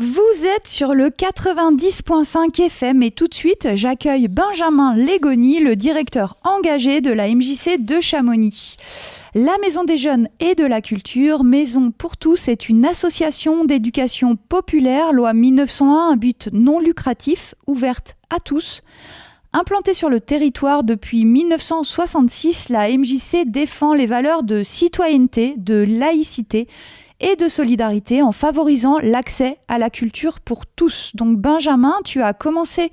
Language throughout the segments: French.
Vous êtes sur le 90.5 FM et tout de suite, j'accueille Benjamin Légoni, le directeur engagé de la MJC de Chamonix. La Maison des Jeunes et de la Culture, Maison pour tous, est une association d'éducation populaire, loi 1901, un but non lucratif, ouverte à tous. Implantée sur le territoire depuis 1966, la MJC défend les valeurs de citoyenneté, de laïcité et de solidarité en favorisant l'accès à la culture pour tous. Donc Benjamin, tu as commencé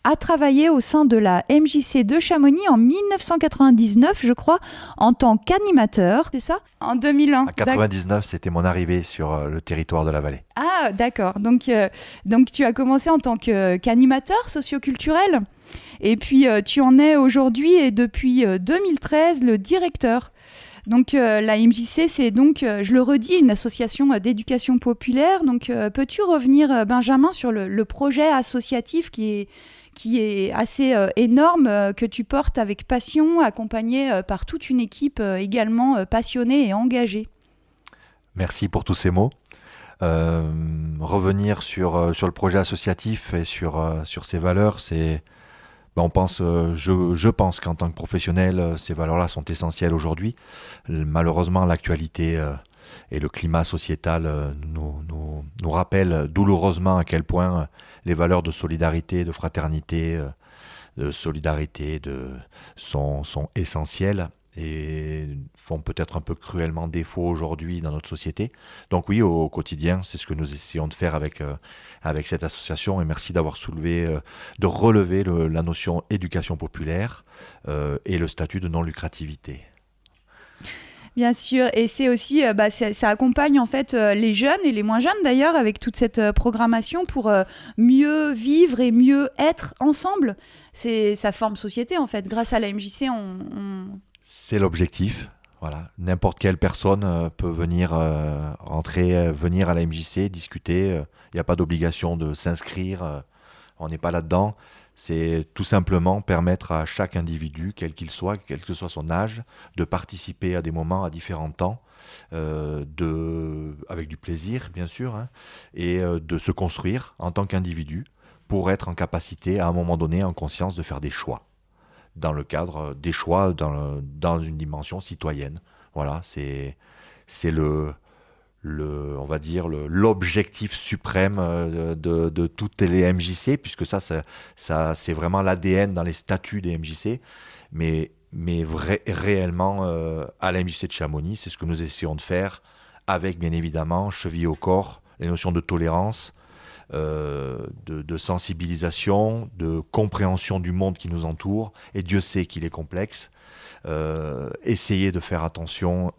à travailler au sein de la MJC de Chamonix en 1999, je crois, en tant qu'animateur, c'est ça ? En 2001. En 1999, c'était mon arrivée sur le territoire de la vallée. Ah, d'accord. Donc tu as commencé en tant qu'animateur socioculturel. Et puis tu en es aujourd'hui et depuis 2013 le directeur. Donc la MJC, c'est donc, je le redis, une association d'éducation populaire. Donc peux-tu revenir, Benjamin, sur le projet associatif qui est assez énorme, que tu portes avec passion, accompagné par toute une équipe également passionnée et engagée. Merci pour tous ces mots. Revenir sur le projet associatif et sur ces valeurs, c'est... on pense, je pense qu'en tant que professionnel, ces valeurs-là sont essentielles aujourd'hui. Malheureusement, l'actualité et le climat sociétal nous rappellent douloureusement à quel point les valeurs de solidarité, de fraternité, sont essentielles et font peut-être un peu cruellement défaut aujourd'hui dans notre société. Donc oui, au quotidien, c'est ce que nous essayons de faire avec cette association, et merci d'avoir de relever la notion éducation populaire et le statut de non-lucrativité. Bien sûr, et c'est aussi, ça accompagne en fait les jeunes et les moins jeunes d'ailleurs avec toute cette programmation pour mieux vivre et mieux être ensemble. Ça forme société en fait. Grâce à la MJC, C'est l'objectif. Voilà. N'importe quelle personne peut venir venir à la MJC, discuter. Il n'y a pas d'obligation de s'inscrire. On n'est pas là-dedans. C'est tout simplement permettre à chaque individu, quel qu'il soit, quel que soit son âge, de participer à des moments à différents temps, avec du plaisir, bien sûr, hein, et de se construire en tant qu'individu pour être en capacité, à un moment donné, en conscience, de faire des choix. Dans le cadre des choix dans une dimension citoyenne. Voilà, c'est on va dire l'objectif suprême de toutes les MJC, puisque ça c'est vraiment l'ADN dans les statuts des MJC, mais réellement à la MJC de Chamonix, c'est ce que nous essayons de faire avec, bien évidemment, chevillé au corps, les notions de tolérance, de sensibilisation, de compréhension du monde qui nous entoure, et Dieu sait qu'il est complexe. Essayer de faire attention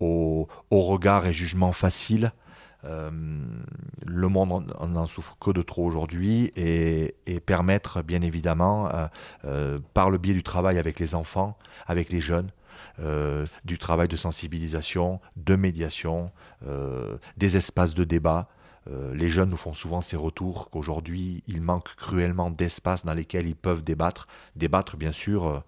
aux regards et jugements faciles. Le monde n'en souffre que de trop aujourd'hui, et permettre, bien évidemment, par le biais du travail avec les enfants, avec les jeunes, du travail de sensibilisation, de médiation, des espaces de débat. Les jeunes nous font souvent ces retours qu'aujourd'hui, il manque cruellement d'espaces dans lesquels ils peuvent débattre bien sûr,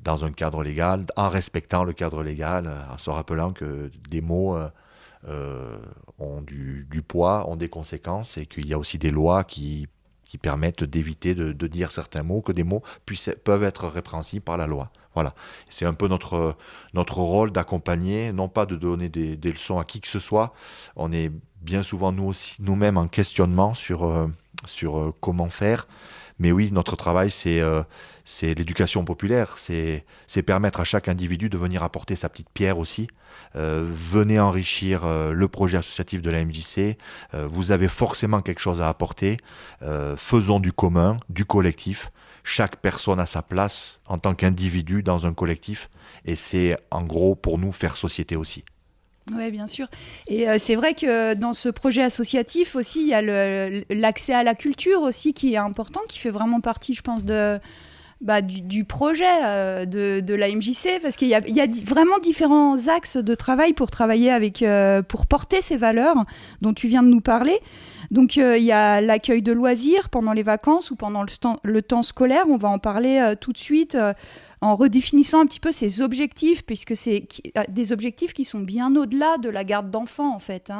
dans un cadre légal, en respectant le cadre légal, en se rappelant que des mots ont du poids, ont des conséquences, et qu'il y a aussi des lois qui permettent d'éviter de dire certains mots, que des mots peuvent être répréhensibles par la loi. Voilà. C'est un peu notre rôle d'accompagner, non pas de donner des leçons à qui que ce soit. On est bien souvent nous-mêmes en questionnement sur comment faire. Mais oui, notre travail, c'est l'éducation populaire. C'est permettre à chaque individu de venir apporter sa petite pierre aussi. Venez enrichir le projet associatif de la MJC. Vous avez forcément quelque chose à apporter. Faisons du commun, du collectif. Chaque personne a sa place en tant qu'individu dans un collectif. Et c'est en gros pour nous faire société aussi. Oui, bien sûr. Et c'est vrai que dans ce projet associatif aussi, il y a l'accès à la culture aussi qui est important, qui fait vraiment partie, je pense, du projet de la MJC, parce qu'il y a vraiment différents axes de travail pour travailler pour porter ces valeurs dont tu viens de nous parler. Donc il y a l'accueil de loisirs pendant les vacances ou pendant le temps scolaire. On va en parler tout de suite. En redéfinissant un petit peu ces objectifs, puisque c'est des objectifs qui sont bien au-delà de la garde d'enfants, en fait.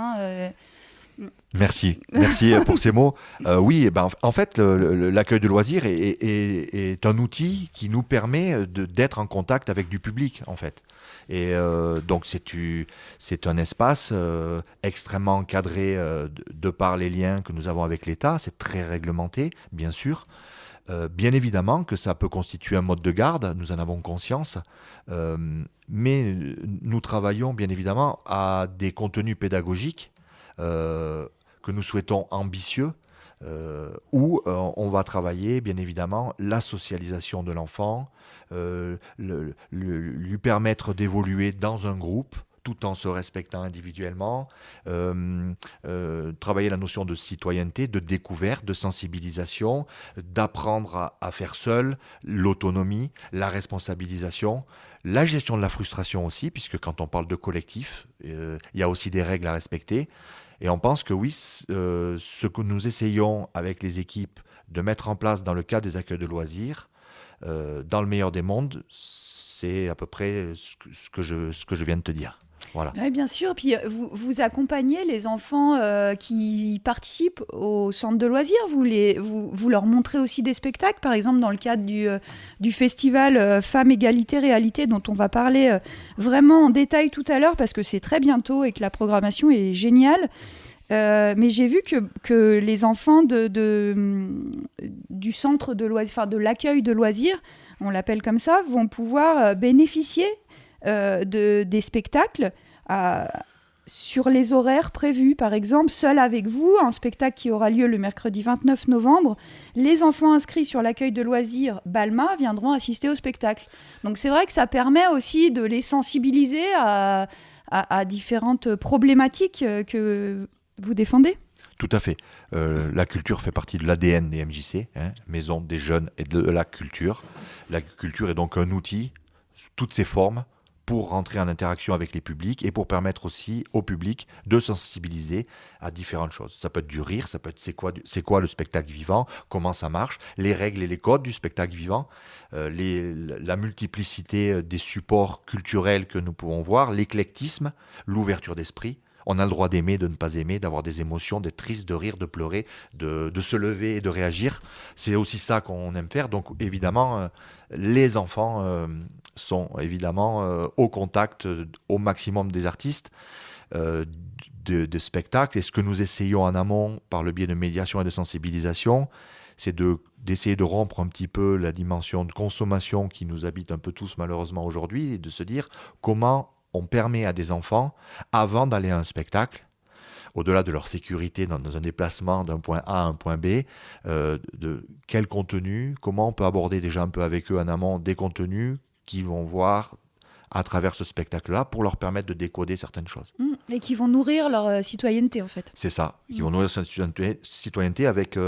Merci pour ces mots. Oui, en fait, l'accueil de loisirs est un outil qui nous permet d'être en contact avec du public, en fait. Et donc, c'est un espace extrêmement encadré de par les liens que nous avons avec l'État. C'est très réglementé, bien sûr. Bien évidemment que ça peut constituer un mode de garde, nous en avons conscience, mais nous travaillons bien évidemment à des contenus pédagogiques que nous souhaitons ambitieux, où on va travailler bien évidemment la socialisation de l'enfant, lui permettre d'évoluer dans un groupe tout en se respectant individuellement, travailler la notion de citoyenneté, de découverte, de sensibilisation, d'apprendre à faire seul, l'autonomie, la responsabilisation, la gestion de la frustration aussi, puisque quand on parle de collectif, il y a aussi des règles à respecter. Et on pense que oui, ce que nous essayons avec les équipes de mettre en place dans le cadre des accueils de loisirs, dans le meilleur des mondes, c'est à peu près ce que je viens de te dire. Voilà. Oui, bien sûr. Puis vous accompagnez les enfants qui participent au centre de loisirs. Vous leur montrez aussi des spectacles, par exemple dans le cadre du festival Femmes, Égalité, Réalité, dont on va parler vraiment en détail tout à l'heure, parce que c'est très bientôt et que la programmation est géniale. Mais j'ai vu que les enfants du centre de loisirs, enfin de l'accueil de loisirs, on l'appelle comme ça, vont pouvoir bénéficier des spectacles sur les horaires prévus. Par exemple, Seul avec vous, un spectacle qui aura lieu le mercredi 29 novembre. Les enfants inscrits sur l'accueil de loisirs Balma viendront assister au spectacle. Donc c'est vrai que ça permet aussi de les sensibiliser à différentes problématiques que vous défendez. Tout à fait. La culture fait partie de l'ADN des MJC, Maison des jeunes et de la culture. La culture est donc un outil, sous toutes ses formes, pour rentrer en interaction avec les publics et pour permettre aussi au public de sensibiliser à différentes choses. Ça peut être du rire, ça peut être c'est quoi le spectacle vivant, comment ça marche, les règles et les codes du spectacle vivant, la multiplicité des supports culturels que nous pouvons voir, l'éclectisme, l'ouverture d'esprit. On a le droit d'aimer, de ne pas aimer, d'avoir des émotions, d'être triste, de rire, de pleurer, de se lever et de réagir. C'est aussi ça qu'on aime faire. Donc évidemment, les enfants sont évidemment au contact au maximum des artistes de spectacles. Et ce que nous essayons en amont, par le biais de médiation et de sensibilisation, c'est d'essayer de rompre un petit peu la dimension de consommation qui nous habite un peu tous malheureusement aujourd'hui et de se dire comment on permet à des enfants, avant d'aller à un spectacle, au-delà de leur sécurité dans un déplacement d'un point A à un point B, de quel contenu, comment on peut aborder déjà un peu avec eux en amont des contenus qu'ils vont voir à travers ce spectacle-là pour leur permettre de décoder certaines choses. Et qui vont nourrir leur citoyenneté en fait. C'est ça, qui vont nourrir leur citoyenneté avec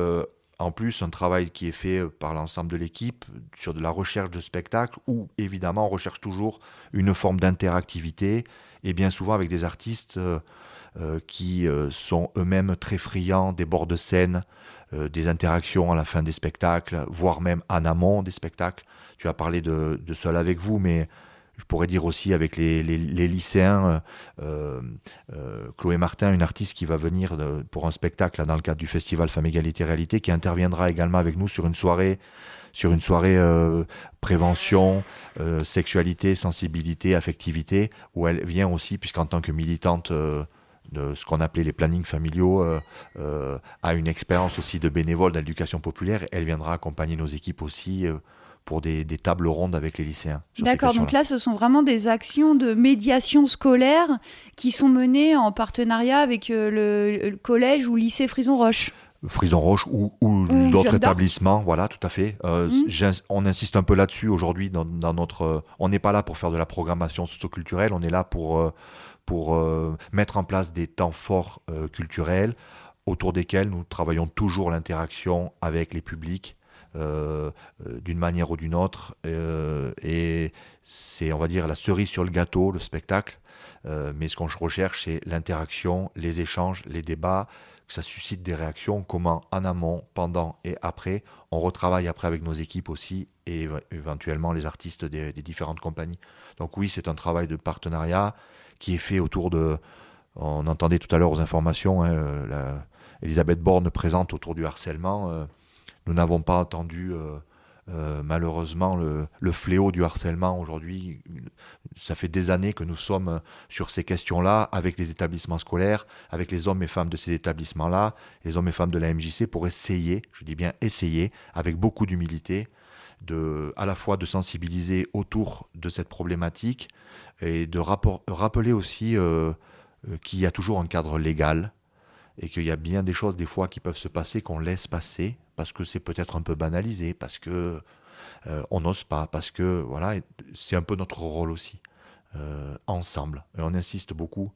en plus un travail qui est fait par l'ensemble de l'équipe sur de la recherche de spectacles où évidemment on recherche toujours une forme d'interactivité et bien souvent avec des artistes qui sont eux-mêmes très friands des bords de scène, des interactions à la fin des spectacles, voire même en amont des spectacles. Tu as parlé de Seul avec vous, mais je pourrais dire aussi avec les lycéens, Chloé Martin, une artiste qui va venir pour un spectacle là, dans le cadre du festival Femmes, Égalité, Réalité, qui interviendra également avec nous sur une soirée prévention, sexualité, sensibilité, affectivité, où elle vient aussi, puisqu'en tant que militante de ce qu'on appelait les plannings familiaux, a une expérience aussi de bénévole dans l'éducation populaire. Elle viendra accompagner nos équipes aussi pour des tables rondes avec les lycéens. D'accord, donc là, ce sont vraiment des actions de médiation scolaire qui sont menées en partenariat avec le collège ou lycée Frison-Roche. Frison-Roche ou d'autres établissements, voilà, tout à fait. On insiste un peu là-dessus aujourd'hui dans notre... On n'est pas là pour faire de la programmation socio-culturelle, on est là pour mettre en place des temps forts culturels autour desquels nous travaillons toujours l'interaction avec les publics, d'une manière ou d'une autre, et c'est, on va dire, la cerise sur le gâteau, le spectacle, mais ce qu'on recherche, c'est l'interaction, les échanges, les débats, que ça suscite des réactions, comment en amont, pendant et après, on retravaille après avec nos équipes aussi, et éventuellement les artistes des différentes compagnies. Donc oui, c'est un travail de partenariat qui est fait autour de On entendait tout à l'heure aux informations, Elisabeth Borne présente autour du harcèlement. Nous n'avons pas entendu malheureusement le fléau du harcèlement aujourd'hui. Ça fait des années que nous sommes sur ces questions-là avec les établissements scolaires, avec les hommes et femmes de ces établissements-là, les hommes et femmes de la MJC pour essayer, je dis bien essayer, avec beaucoup d'humilité, à la fois de sensibiliser autour de cette problématique et de rappeler aussi qu'il y a toujours un cadre légal et qu'il y a bien des choses des fois qui peuvent se passer qu'on laisse passer parce que c'est peut-être un peu banalisé, parce que on n'ose pas, parce que voilà, c'est un peu notre rôle aussi, ensemble. Et on insiste beaucoup.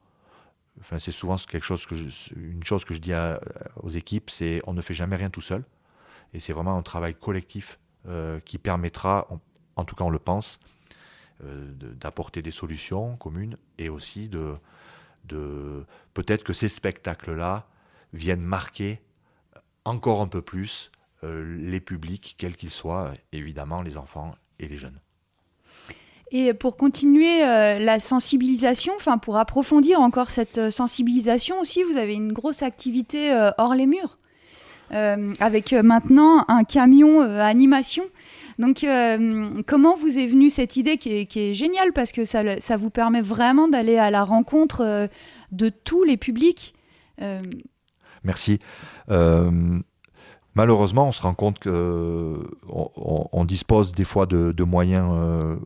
Enfin, c'est souvent une chose que je dis aux équipes, c'est on ne fait jamais rien tout seul. Et c'est vraiment un travail collectif qui permettra, en tout cas on le pense, d'apporter des solutions communes et aussi peut-être que ces spectacles-là viennent marquer encore un peu plus les publics, quels qu'ils soient, évidemment les enfants et les jeunes. Et pour continuer la sensibilisation, pour approfondir encore cette sensibilisation aussi, vous avez une grosse activité hors les murs, avec maintenant un camion animation. Donc, comment vous est venue cette idée qui est géniale parce que ça vous permet vraiment d'aller à la rencontre de tous les publics. Merci. Malheureusement, on se rend compte qu'on dispose des fois de moyens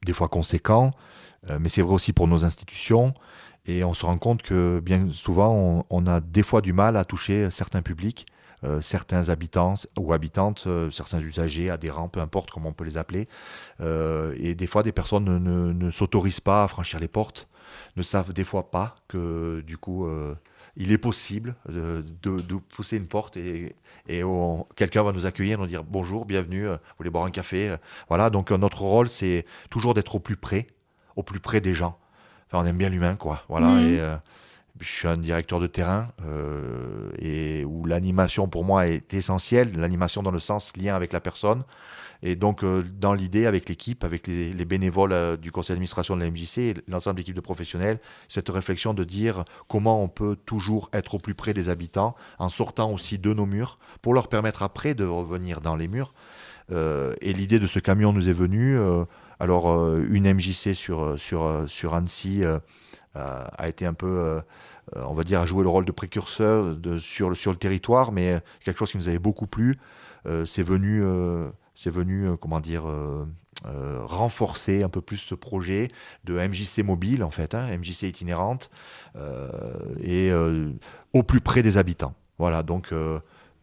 des fois conséquents, mais c'est vrai aussi pour nos institutions. Et on se rend compte que bien souvent, on a des fois du mal à toucher certains publics, certains habitants ou habitantes, certains usagers, adhérents, peu importe comment on peut les appeler. Et des fois, des personnes ne s'autorisent pas à franchir les portes, ne savent des fois pas que du coup, il est possible de pousser une porte et quelqu'un va nous accueillir, nous dire bonjour, bienvenue, vous voulez boire un café. Voilà, donc notre rôle, c'est toujours d'être au plus près des gens. Enfin, on aime bien l'humain, quoi. Voilà, et je suis un directeur de terrain et où l'animation pour moi est essentielle, l'animation dans le sens lien avec la personne. Et donc, dans l'idée, avec l'équipe, avec les bénévoles du conseil d'administration de la MJC et l'ensemble de l'équipe de professionnels, cette réflexion de dire comment on peut toujours être au plus près des habitants en sortant aussi de nos murs pour leur permettre après de revenir dans les murs. Et l'idée de ce camion nous est venue. Une MJC sur Annecy a été un peu, on va dire, a joué le rôle de précurseur sur le territoire, mais quelque chose qui nous avait beaucoup plu. C'est venu renforcer un peu plus ce projet de MJC mobile, en fait, MJC itinérante, et au plus près des habitants. Voilà, donc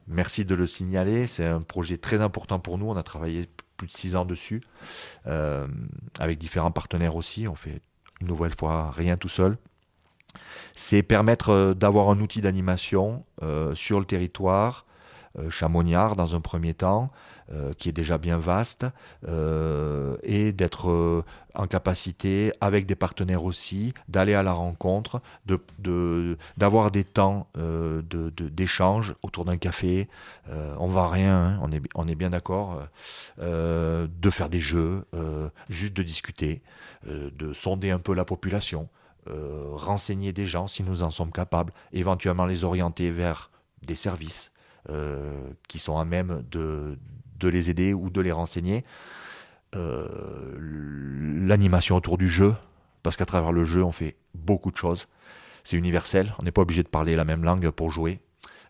merci de le signaler. C'est un projet très important pour nous. On a travaillé plus de 6 ans dessus, avec différents partenaires aussi. On fait une nouvelle fois rien tout seul. C'est permettre d'avoir un outil d'animation sur le territoire chamoniard dans un premier temps, qui est déjà bien vaste, et d'être en capacité, avec des partenaires aussi, d'aller à la rencontre, d'avoir des temps d'échange autour d'un café. On ne vend rien, on est bien d'accord, de faire des jeux, juste de discuter, de sonder un peu la population, renseigner des gens si nous en sommes capables, éventuellement les orienter vers des services qui sont à même de les aider ou de les renseigner. L'animation autour du jeu, parce qu'à travers le jeu, on fait beaucoup de choses. C'est universel, on n'est pas obligé de parler la même langue pour jouer.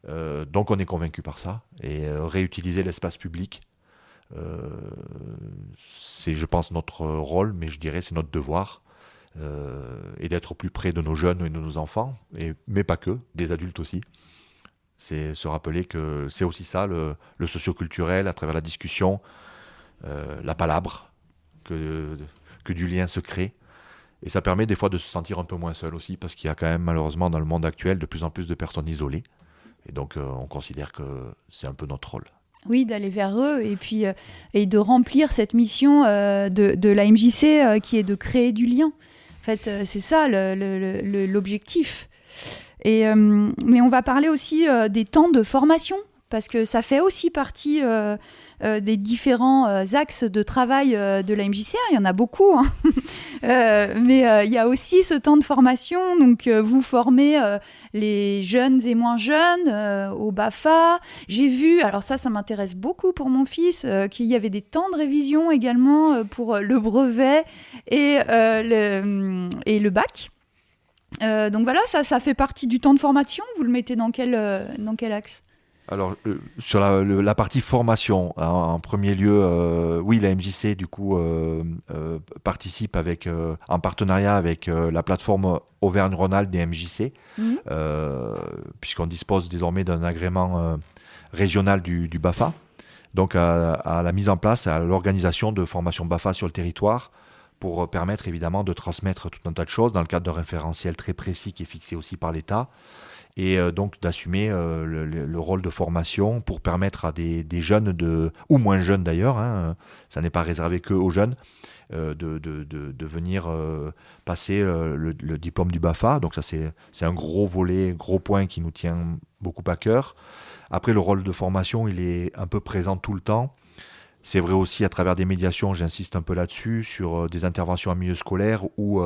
Donc on est convaincu par ça. Et réutiliser l'espace public, c'est, je pense, notre rôle, mais je dirais c'est notre devoir. Et d'être au plus près de nos jeunes et de nos enfants, mais pas que, des adultes aussi. C'est se rappeler que c'est aussi ça, le socio-culturel, à travers la discussion, la palabre, que du lien se crée. Et ça permet des fois de se sentir un peu moins seul aussi, parce qu'il y a quand même malheureusement dans le monde actuel de plus en plus de personnes isolées. Et donc on considère que c'est un peu notre rôle. Oui, d'aller vers eux et puis et de remplir cette mission de la MJC qui est de créer du lien. En fait, c'est ça l'objectif. Mais on va parler aussi des temps de formation, parce que ça fait aussi partie des différents axes de travail de la MJC. Il y en a beaucoup, hein. Mais il y a aussi ce temps de formation. Donc, vous formez les jeunes et moins jeunes au BAFA. J'ai vu, alors ça m'intéresse beaucoup pour mon fils, qu'il y avait des temps de révision également pour le brevet et le bac. Donc voilà, ça fait partie du temps de formation. Vous le mettez dans quel axe ? Alors, sur la partie formation, en premier lieu, oui, la MJC, du coup, participe en partenariat avec la plateforme Auvergne-Rhône-Alpes des MJC, puisqu'on dispose désormais d'un agrément régional du BAFA, donc à la mise en place, à l'organisation de formations BAFA sur le territoire, pour permettre évidemment de transmettre tout un tas de choses dans le cadre d'un référentiel très précis qui est fixé aussi par l'État, et donc d'assumer le rôle de formation pour permettre à des jeunes, ou moins jeunes d'ailleurs, hein, ça n'est pas réservé que aux jeunes, de venir passer le diplôme du BAFA. Donc ça c'est un gros volet, gros point qui nous tient beaucoup à cœur. Après, le rôle de formation, il est un peu présent tout le temps. C'est vrai aussi à travers des médiations, j'insiste un peu là-dessus, sur des interventions en milieu scolaire où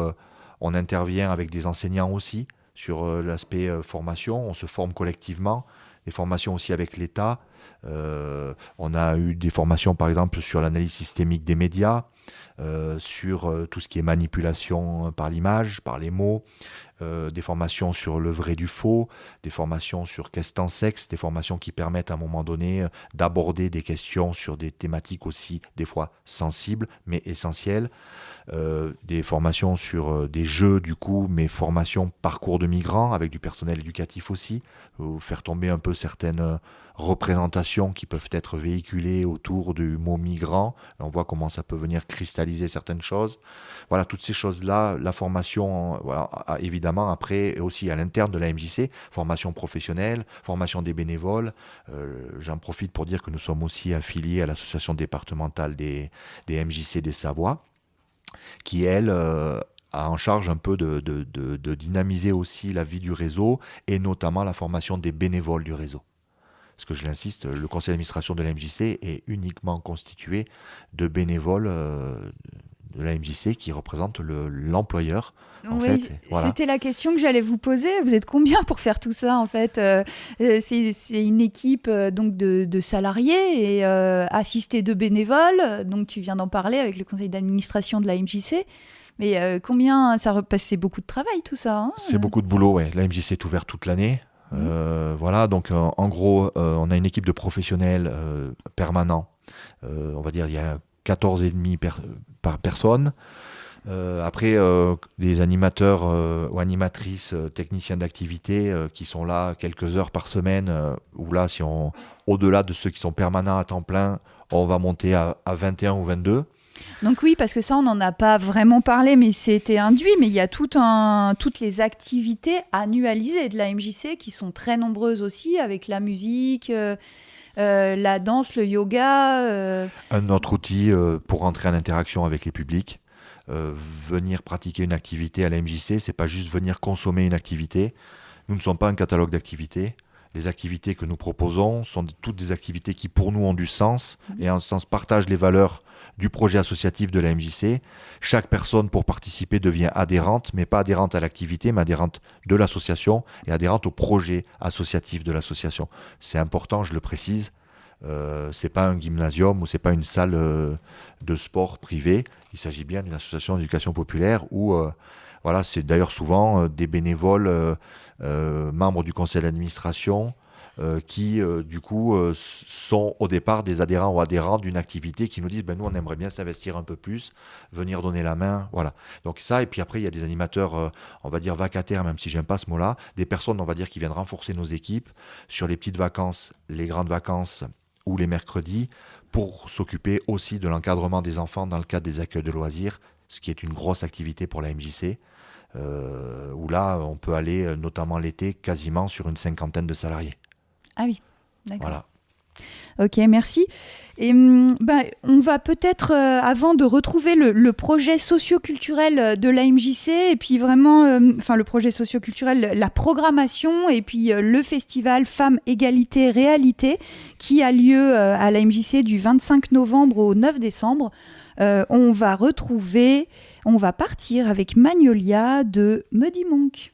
on intervient avec des enseignants aussi sur l'aspect formation. On se forme collectivement, des formations aussi avec l'État. On a eu des formations par exemple sur l'analyse systémique des médias, sur tout ce qui est manipulation par l'image, par les mots, des formations sur le vrai du faux, des formations sur qu'est-ce qu'un sexe, des formations qui permettent à un moment donné d'aborder des questions sur des thématiques aussi des fois sensibles mais essentielles, des formations sur des jeux du coup, mais formations parcours de migrants avec du personnel éducatif aussi, faire tomber un peu certaines représentations qui peuvent être véhiculées autour du mot migrant. On voit comment ça peut venir cristalliser certaines choses. Voilà, toutes ces choses-là, la formation, voilà, évidemment, après, aussi à l'interne de la MJC, formation professionnelle, formation des bénévoles. J'en profite pour dire que nous sommes aussi affiliés à l'association départementale des MJC des Savoies, qui, elle, a en charge un peu de dynamiser aussi la vie du réseau, et notamment la formation des bénévoles du réseau. Parce que je l'insiste, le conseil d'administration de la MJC est uniquement constitué de bénévoles de la MJC qui représentent l'employeur. Oui, voilà. C'était la question que j'allais vous poser. Vous êtes combien pour faire tout ça en fait ? C'est une équipe donc de salariés et assistés de bénévoles. Donc tu viens d'en parler avec le conseil d'administration de la MJC. Mais combien c'est beaucoup de travail tout ça, hein ? C'est beaucoup de boulot, ouais. La MJC est ouverte toute l'année. Voilà, donc en gros, on a une équipe de professionnels permanents. On va dire il y a 14,5 par personne. Après, des animateurs ou animatrices, techniciens d'activité qui sont là quelques heures par semaine, ou là, au-delà de ceux qui sont permanents à temps plein, on va monter à 21 ou 22. Donc oui, parce que ça, on n'en a pas vraiment parlé, mais c'était induit. Mais il y a toutes les activités annualisées de la MJC qui sont très nombreuses aussi, avec la musique, la danse, le yoga. Un autre outil pour entrer en interaction avec les publics. Venir pratiquer une activité à la MJC, c'est pas juste venir consommer une activité. Nous ne sommes pas un catalogue d'activités. Les activités que nous proposons sont toutes des activités qui pour nous ont du sens et en ce sens partagent les valeurs du projet associatif de la MJC. Chaque personne pour participer devient adhérente, mais pas adhérente à l'activité, mais adhérente de l'association et adhérente au projet associatif de l'association. C'est important, je le précise. C'est pas un gymnasium ou c'est pas une salle de sport privée. Il s'agit bien d'une association d'éducation populaire où voilà, c'est d'ailleurs souvent des bénévoles membres du conseil d'administration qui du coup sont au départ des adhérents ou adhérentes d'une activité qui nous disent nous on aimerait bien s'investir un peu plus, venir donner la main, voilà. Donc ça, et puis après il y a des animateurs on va dire vacataires, même si j'aime pas ce mot-là, des personnes on va dire qui viennent renforcer nos équipes sur les petites vacances, les grandes vacances ou les mercredis pour s'occuper aussi de l'encadrement des enfants dans le cadre des accueils de loisirs, ce qui est une grosse activité pour la MJC. Où là, on peut aller, notamment l'été, quasiment sur une 50aine de salariés. Ah oui, d'accord. Voilà. Ok, merci. Et on va peut-être, avant de retrouver le projet socio-culturel de la MJC, et puis vraiment, le projet socio-culturel, la programmation, et puis le festival Femmes, Égalité, Réalité, qui a lieu à la MJC du 25 novembre au 9 décembre. On va partir avec Magnolia de Muddy Monk.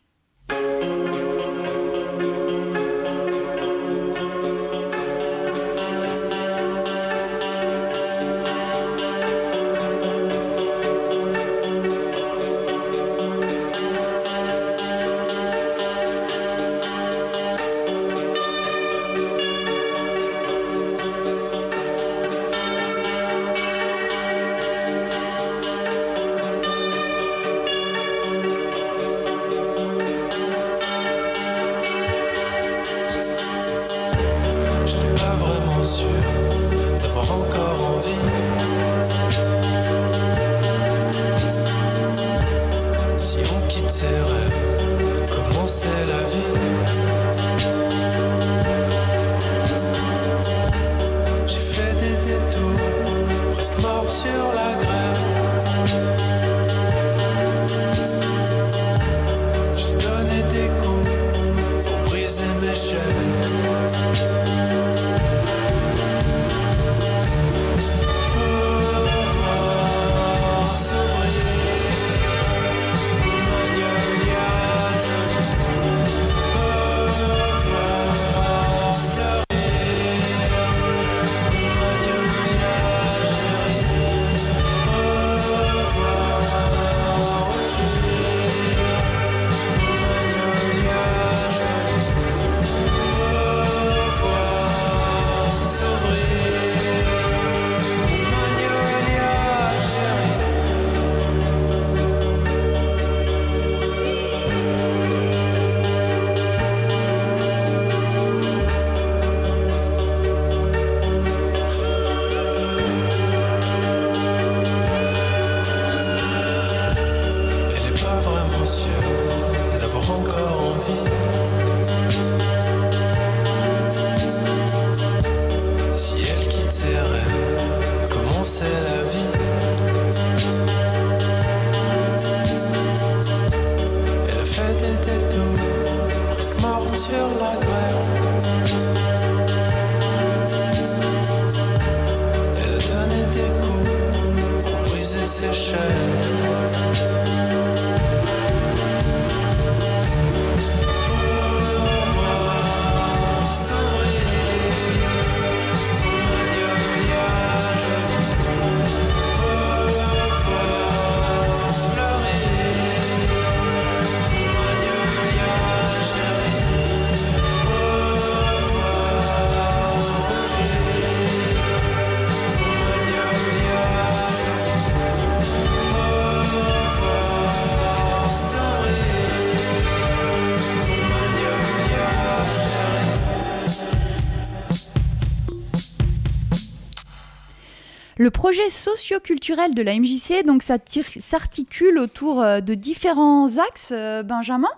Le projet socio-culturel de la MJC, donc ça s'articule autour de différents axes, Benjamin.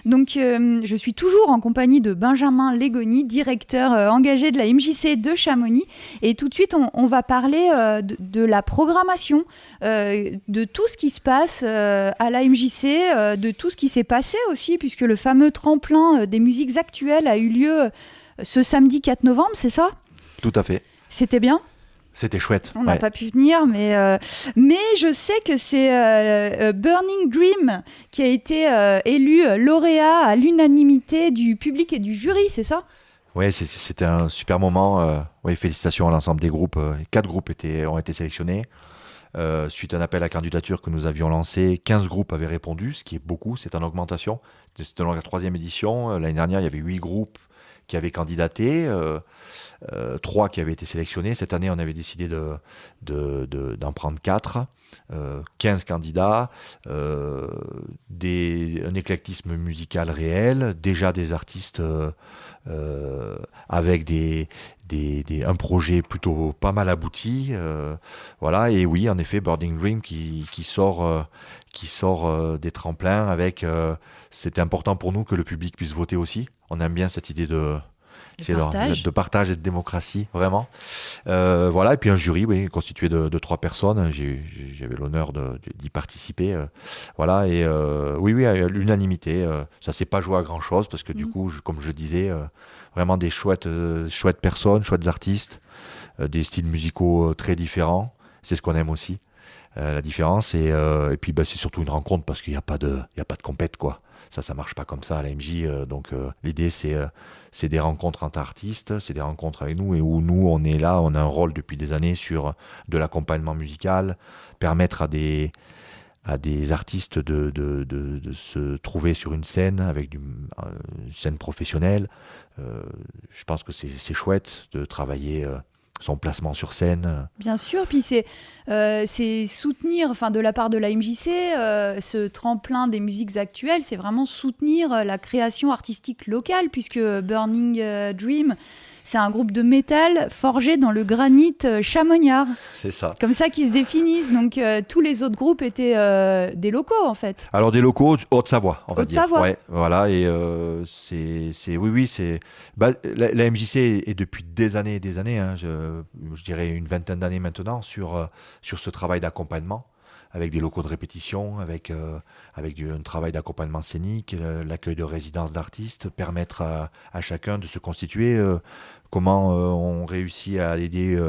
Donc, je suis toujours en compagnie de Benjamin Legoni, directeur engagé de la MJC de Chamonix. Et tout de suite, on va parler de la programmation, de tout ce qui se passe à la MJC, de tout ce qui s'est passé aussi, puisque le fameux tremplin des musiques actuelles a eu lieu ce samedi 4 novembre, c'est ça ? Tout à fait. C'était bien ? C'était chouette. On n'a pas pu venir, mais je sais que c'est Burning Dream qui a été élu lauréat à l'unanimité du public et du jury, c'est ça ? Oui, c'était un super moment. Félicitations à l'ensemble des groupes. 4 groupes ont été sélectionnés. Suite à un appel à candidature que nous avions lancé, 15 groupes avaient répondu, ce qui est beaucoup, c'est en augmentation. C'était dans la 3e édition. L'année dernière, il y avait 8 groupes qui avaient candidaté. 3 qui avaient été sélectionnés. Cette année, on avait décidé d'en prendre 4. 15 candidats, un éclectisme musical réel, déjà des artistes avec un projet plutôt pas mal abouti. Voilà, et oui, en effet, Burning Dream qui sort des tremplins avec... c'était important pour nous que le public puisse voter aussi. On aime bien cette idée C'est de partage et de démocratie, vraiment. Voilà, et puis un jury, oui, constitué de 3 personnes. J'avais l'honneur d'y participer. Voilà, et oui, à l'unanimité. Ça ne s'est pas joué à grand-chose, parce que du coup, comme je disais, vraiment des chouettes personnes, chouettes artistes, des styles musicaux très différents. C'est ce qu'on aime aussi. La différence et puis c'est surtout une rencontre parce qu'il n'y a pas de compète quoi, ça marche pas comme ça à la MJ, donc l'idée c'est des rencontres entre artistes, c'est des rencontres avec nous et où nous on est là, on a un rôle depuis des années sur de l'accompagnement musical, permettre à des artistes de se trouver sur une scène avec une scène professionnelle. Je pense que c'est chouette de travailler son placement sur scène. Bien sûr, puis c'est soutenir, de la part de la MJC, ce tremplin des musiques actuelles, c'est vraiment soutenir la création artistique locale, puisque Burning Dream, c'est un groupe de métal forgé dans le granit chamonniard. C'est ça. Comme ça qu'ils se définissent. Donc tous les autres groupes étaient des locaux en fait. Alors des locaux, Haute-Savoie, on va dire. Haute-Savoie. Ouais, voilà. Et c'est. La MJC est depuis des années et des années. Hein, je dirais une vingtaine d'années maintenant sur ce travail d'accompagnement, avec des locaux de répétition, avec un travail d'accompagnement scénique, l'accueil de résidences d'artistes, permettre à chacun de se constituer. Comment on réussit à aider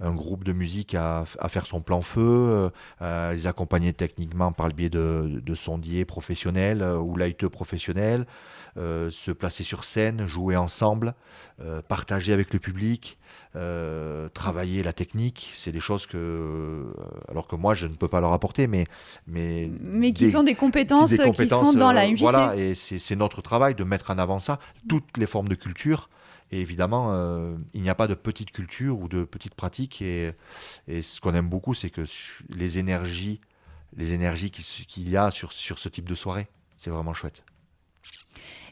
un groupe de musique à faire son plan feu, à les accompagner techniquement par le biais de sondiers professionnels ou lighteux professionnels, se placer sur scène, jouer ensemble, partager avec le public, travailler la technique. C'est des choses alors que moi je ne peux pas leur apporter, mais qui sont des compétences qui sont dans la MJC. Voilà, et c'est notre travail de mettre en avant ça, toutes les formes de culture. Et évidemment, il n'y a pas de petite culture ou de petites pratiques. Et ce qu'on aime beaucoup, c'est que les énergies qu'il y a sur ce type de soirée, c'est vraiment chouette.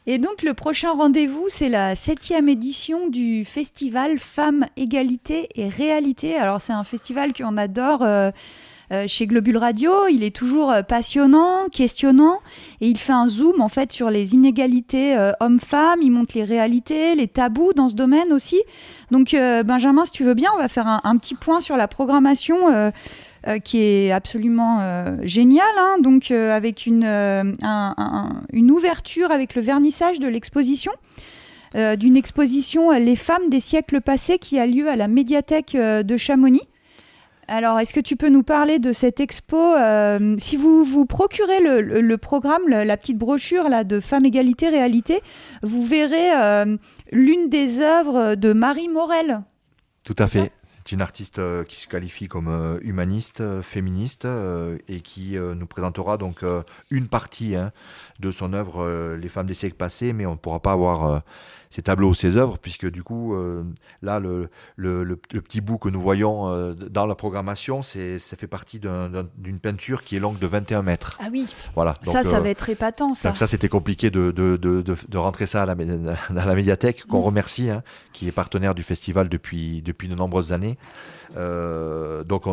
Et donc, le prochain rendez-vous, c'est la 7e édition du festival Femmes, Égalité et Réalité. Alors, c'est un festival qu'on adore chez Globule Radio. Il est toujours passionnant, questionnant, et il fait un zoom en fait sur les inégalités hommes-femmes. Il montre les réalités, les tabous dans ce domaine aussi. Donc Benjamin, si tu veux bien, on va faire un petit point sur la programmation qui est absolument géniale, hein. Donc avec une ouverture avec le vernissage de l'exposition. D'une exposition Les femmes des siècles passés qui a lieu à la médiathèque de Chamonix. Alors, est-ce que tu peux nous parler de cette expo si vous procurez le programme, la petite brochure là, de Femmes, Égalité, Réalité, vous verrez l'une des œuvres de Marie Morel. Tout à fait. C'est une artiste qui se qualifie comme humaniste, féministe, et qui nous présentera donc une partie de son œuvre Les femmes des siècles passés, mais on ne pourra pas avoir ses tableaux, ses œuvres, puisque du coup, là, le petit bout que nous voyons dans la programmation, ça fait partie d'une peinture qui est longue de 21 mètres. Ah oui, voilà. Donc, ça va être épatant, ça. Donc ça, c'était compliqué de rentrer ça à la médiathèque, qu'on remercie, qui est partenaire du festival depuis de nombreuses années. Donc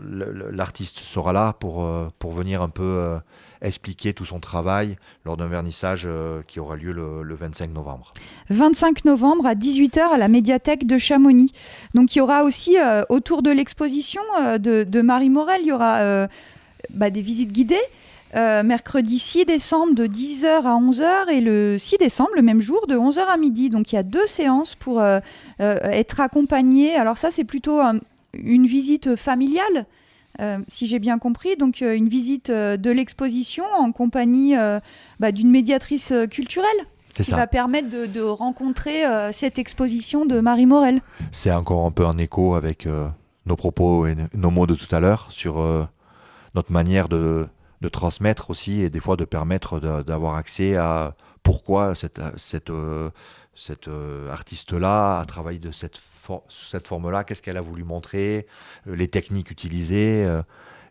l'artiste sera là pour venir un peu expliquer tout son travail lors d'un vernissage qui aura lieu le 25 novembre. 25 novembre à 18h à la médiathèque de Chamonix. Donc il y aura aussi autour de l'exposition de Marie Morel, il y aura des visites guidées. Mercredi 6 décembre de 10h à 11h et le 6 décembre, le même jour, de 11h à midi. Donc il y a 2 séances pour être accompagné. Alors ça, c'est plutôt une visite familiale, si j'ai bien compris. Donc une visite de l'exposition en compagnie d'une médiatrice culturelle. C'est qui ça. Va permettre de rencontrer cette exposition de Marie Morel. C'est encore un peu en écho avec nos propos et nos mots de tout à l'heure sur notre manière de transmettre aussi et des fois de permettre d'avoir accès à pourquoi cet artiste-là a travaillé de cette forme-là, qu'est-ce qu'elle a voulu montrer, les techniques utilisées.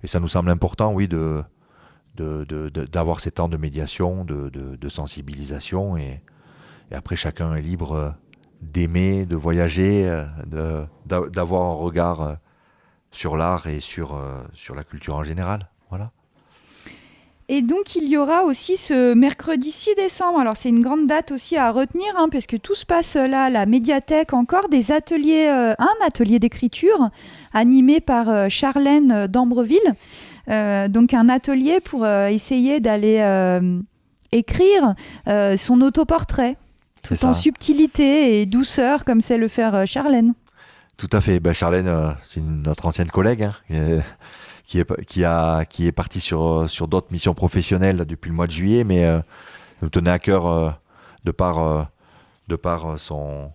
Et ça nous semble important, oui, d'avoir ces temps de médiation, de sensibilisation. Et après, chacun est libre d'aimer, de voyager, d'avoir un regard sur l'art et sur la culture en général. Voilà. Et donc, il y aura aussi ce mercredi 6 décembre. Alors, c'est une grande date aussi à retenir, parce que tout se passe là à la médiathèque. Encore des ateliers, un atelier d'écriture animé par Charlène d'Ambreville. Donc, un atelier pour essayer d'aller écrire son autoportrait, tout en subtilité et douceur, comme sait le faire Charlène. Tout à fait. Charlène, c'est notre ancienne collègue, qui est partie sur d'autres missions professionnelles depuis le mois de juillet, mais nous tenait à cœur de par son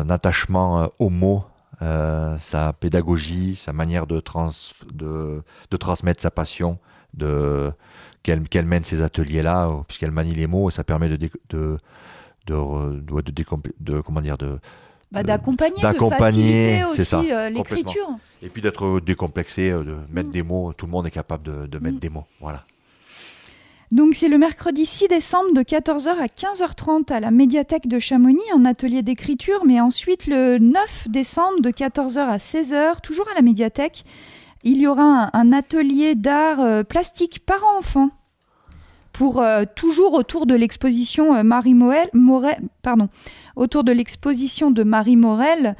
attachement aux mots, sa pédagogie, sa manière de transmettre sa passion, qu'elle mène ces ateliers-là, puisqu'elle manie les mots, ça permet d'accompagner aussi l'écriture. Et puis d'être décomplexé, de mettre des mots. Tout le monde est capable de mettre des mots. Voilà. Donc c'est le mercredi 6 décembre de 14h à 15h30 à la médiathèque de Chamonix, un atelier d'écriture. Mais ensuite le 9 décembre de 14h à 16h, toujours à la médiathèque, il y aura un atelier d'art plastique parents-enfants. Toujours autour de l'exposition autour de l'exposition de Marie Morel,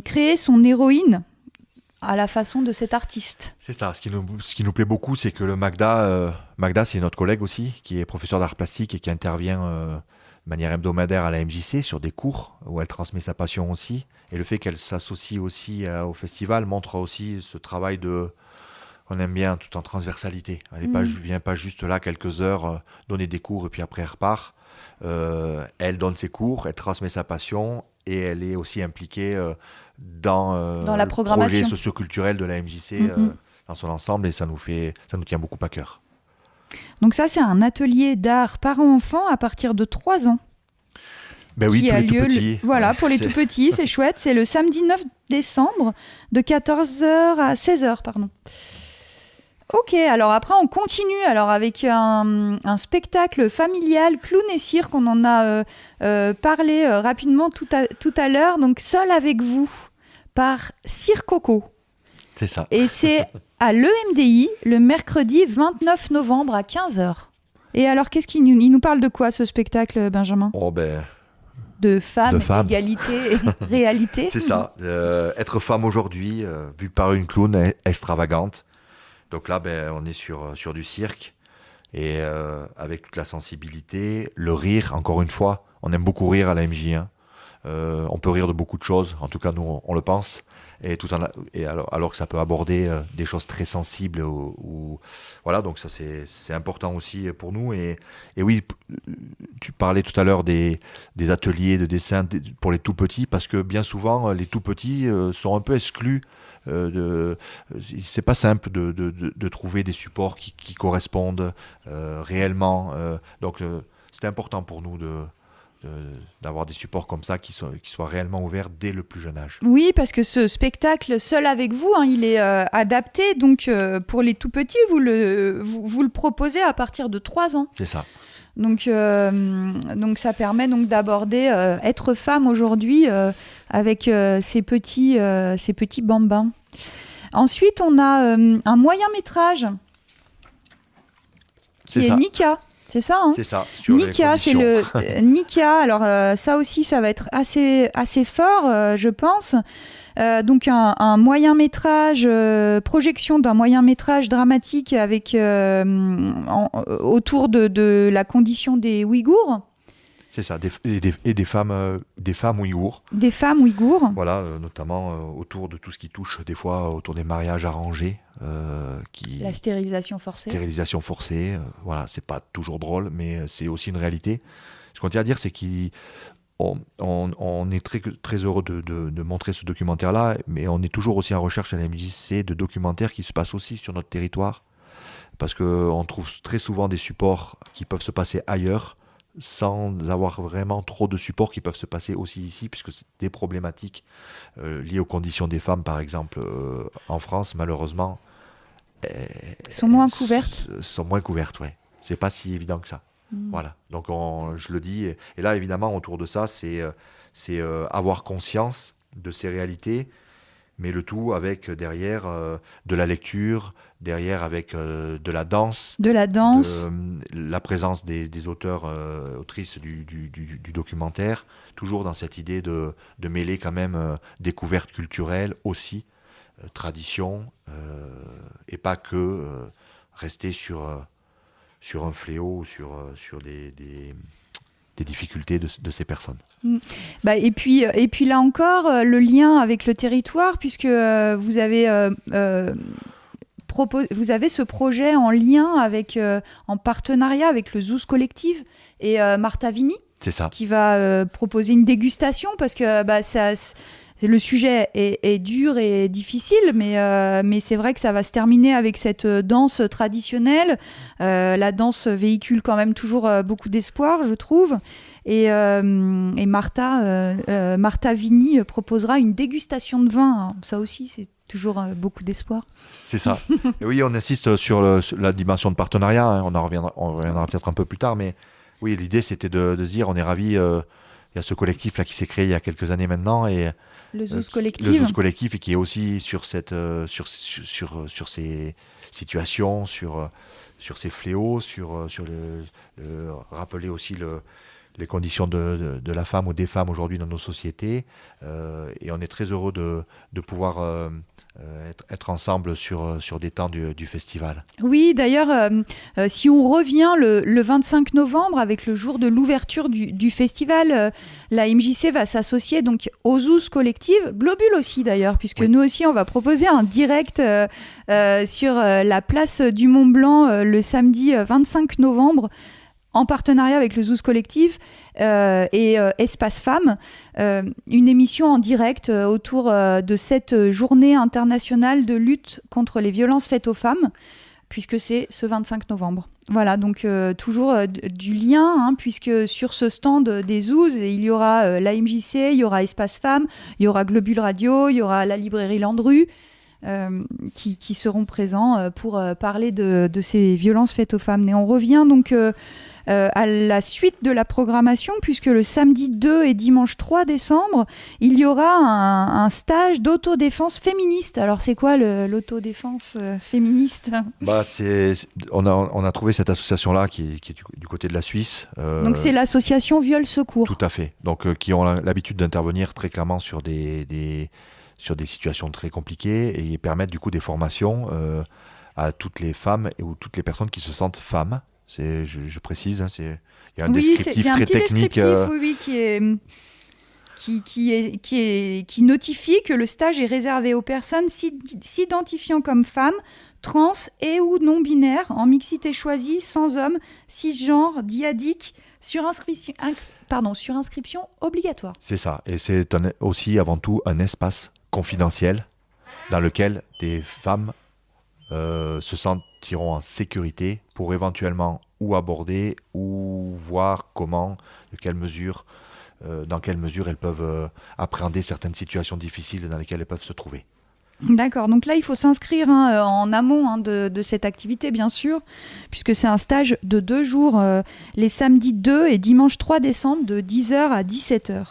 créer son héroïne à la façon de cet artiste. C'est ça. Ce qui nous plaît beaucoup, c'est que le Magda, c'est notre collègue aussi, qui est professeur d'art plastique et qui intervient de manière hebdomadaire à la MJC sur des cours où elle transmet sa passion aussi. Et le fait qu'elle s'associe aussi au festival montre aussi ce travail on aime bien tout en transversalité. Elle ne vient pas juste là quelques heures donner des cours et puis après elle repart. Elle donne ses cours, elle transmet sa passion et elle est aussi impliquée dans la le programmation projet socio-culturel de la MJC dans son ensemble, et ça nous tient beaucoup à cœur. Donc ça, c'est un atelier d'art parents-enfants à partir de 3 ans. Oui, pour les tout petits. Voilà, pour les tout petits, c'est chouette. C'est le samedi 9 décembre de 14h à 16h, pardon. Ok, alors après on continue avec un spectacle familial, clown et cirque. On en a parlé rapidement tout à l'heure. Donc Seul avec vous par Circoco. C'est ça. Et c'est à l'EMDI le mercredi 29 novembre à 15h. Et alors il nous parle de quoi ce spectacle, Benjamin ? De femmes, égalité et réalité. C'est ça. Être femme aujourd'hui, vue par une clown extravagante. Donc là, on est sur du cirque, et avec toute la sensibilité, le rire, encore une fois. On aime beaucoup rire à la MJ. On peut rire de beaucoup de choses, en tout cas nous on le pense, alors que ça peut aborder des choses très sensibles. Voilà, donc ça c'est important aussi pour nous. Et oui, tu parlais tout à l'heure des ateliers de dessin pour les tout petits, parce que bien souvent les tout petits sont un peu exclus. C'est pas simple de trouver des supports qui correspondent réellement. Donc c'est important pour nous d'avoir des supports comme ça qui soient réellement ouverts dès le plus jeune âge. Oui, parce que ce spectacle Seul avec vous, il est adapté donc pour les tout petits. Vous le proposez à partir de 3 ans. C'est ça. Donc ça permet donc d'aborder être femme aujourd'hui avec ces petits bambins. Ensuite, on a un moyen métrage qui est Nika. C'est ça, C'est ça. Nika, c'est le Nika. Alors ça aussi, ça va être assez fort, je pense. Donc un moyen métrage, projection d'un moyen métrage dramatique avec autour de la condition des Ouïghours. C'est ça, des femmes ouïghours. Des femmes ouïghours. Voilà, notamment autour de tout ce qui touche, des fois, autour des mariages arrangés. La stérilisation forcée. Voilà, c'est pas toujours drôle, mais c'est aussi une réalité. Ce qu'on tient à dire, c'est qu'on est très, très heureux de montrer ce documentaire-là, mais on est toujours aussi en recherche à la MJC de documentaires qui se passent aussi sur notre territoire, parce qu'on trouve très souvent des supports qui peuvent se passer ailleurs, sans avoir vraiment trop de supports qui peuvent se passer aussi ici, puisque c'est des problématiques liées aux conditions des femmes, par exemple, en France, malheureusement. Sont moins couvertes. Sont moins couvertes, ouais. C'est pas si évident que ça. Voilà. Donc, je le dis. Et là, évidemment, autour de ça, c'est avoir conscience de ces réalités, mais le tout avec derrière de la lecture, derrière avec de la danse, la présence des auteurs, autrices du documentaire, toujours dans cette idée de mêler quand même découverte culturelle aussi, tradition, et pas que rester sur un fléau, sur des difficultés de ces personnes. Et puis là encore, le lien avec le territoire, puisque vous avez ce projet en lien en partenariat avec le Zoos Collective et Martha Vini, c'est ça, qui va proposer une dégustation, parce que le sujet est dur et difficile, mais c'est vrai que ça va se terminer avec cette danse traditionnelle. La danse véhicule quand même toujours beaucoup d'espoir, je trouve. Et Martha Vini proposera une dégustation de vin. Ça aussi, c'est toujours beaucoup d'espoir. C'est ça. Et oui, on insiste sur la dimension de partenariat. Hein. On reviendra peut-être un peu plus tard, mais oui, l'idée c'était de se dire, on est ravis. Il y a ce collectif là qui s'est créé il y a quelques années maintenant, et le Zoos Collective. Le Zoos Collectif, et qui est aussi sur ces situations, sur ces fléaux, sur rappeler aussi les conditions de la femme ou des femmes aujourd'hui dans nos sociétés. Et on est très heureux de pouvoir être ensemble sur des temps du festival. Oui, d'ailleurs, si on revient le 25 novembre, avec le jour de l'ouverture du festival, la MJC va s'associer donc aux Zoos Collective, Globule aussi d'ailleurs, puisque nous aussi on va proposer un direct sur la place du Mont Blanc le samedi 25 novembre, en partenariat avec le Zoos Collectif et Espace Femmes, une émission en direct autour de cette journée internationale de lutte contre les violences faites aux femmes, puisque c'est ce 25 novembre. Voilà, donc toujours du lien, hein, puisque sur ce stand des Zoos, il y aura la MJC, il y aura Espace Femmes, il y aura Globule Radio, il y aura la librairie Landru, qui seront présents pour parler de ces violences faites aux femmes. Et on revient donc à la suite de la programmation, puisque le samedi 2 et dimanche 3 décembre, il y aura un stage d'autodéfense féministe. Alors c'est quoi l'autodéfense féministe ? On a trouvé cette association-là qui est du côté de la Suisse. Donc c'est l'association Viol Secours. Tout à fait. Donc qui ont l'habitude d'intervenir très clairement sur des situations très compliquées, et permettre du coup des formations à toutes les femmes ou toutes les personnes qui se sentent femmes. Je précise, hein, il y a un descriptif très technique. Qui notifie que le stage est réservé aux personnes s'identifiant comme femmes, trans et ou non-binaires, en mixité choisie, sans homme, cisgenre, dyadique, sur inscription obligatoire. C'est ça, et c'est aussi avant tout un espace confidentiel dans lequel des femmes se sentiront en sécurité pour éventuellement ou aborder ou voir dans quelle mesure elles peuvent appréhender certaines situations difficiles dans lesquelles elles peuvent se trouver. D'accord, donc là il faut s'inscrire en amont de cette activité, bien sûr, puisque c'est un stage de 2 jours, les samedis 2 et dimanche 3 décembre, de 10h à 17h.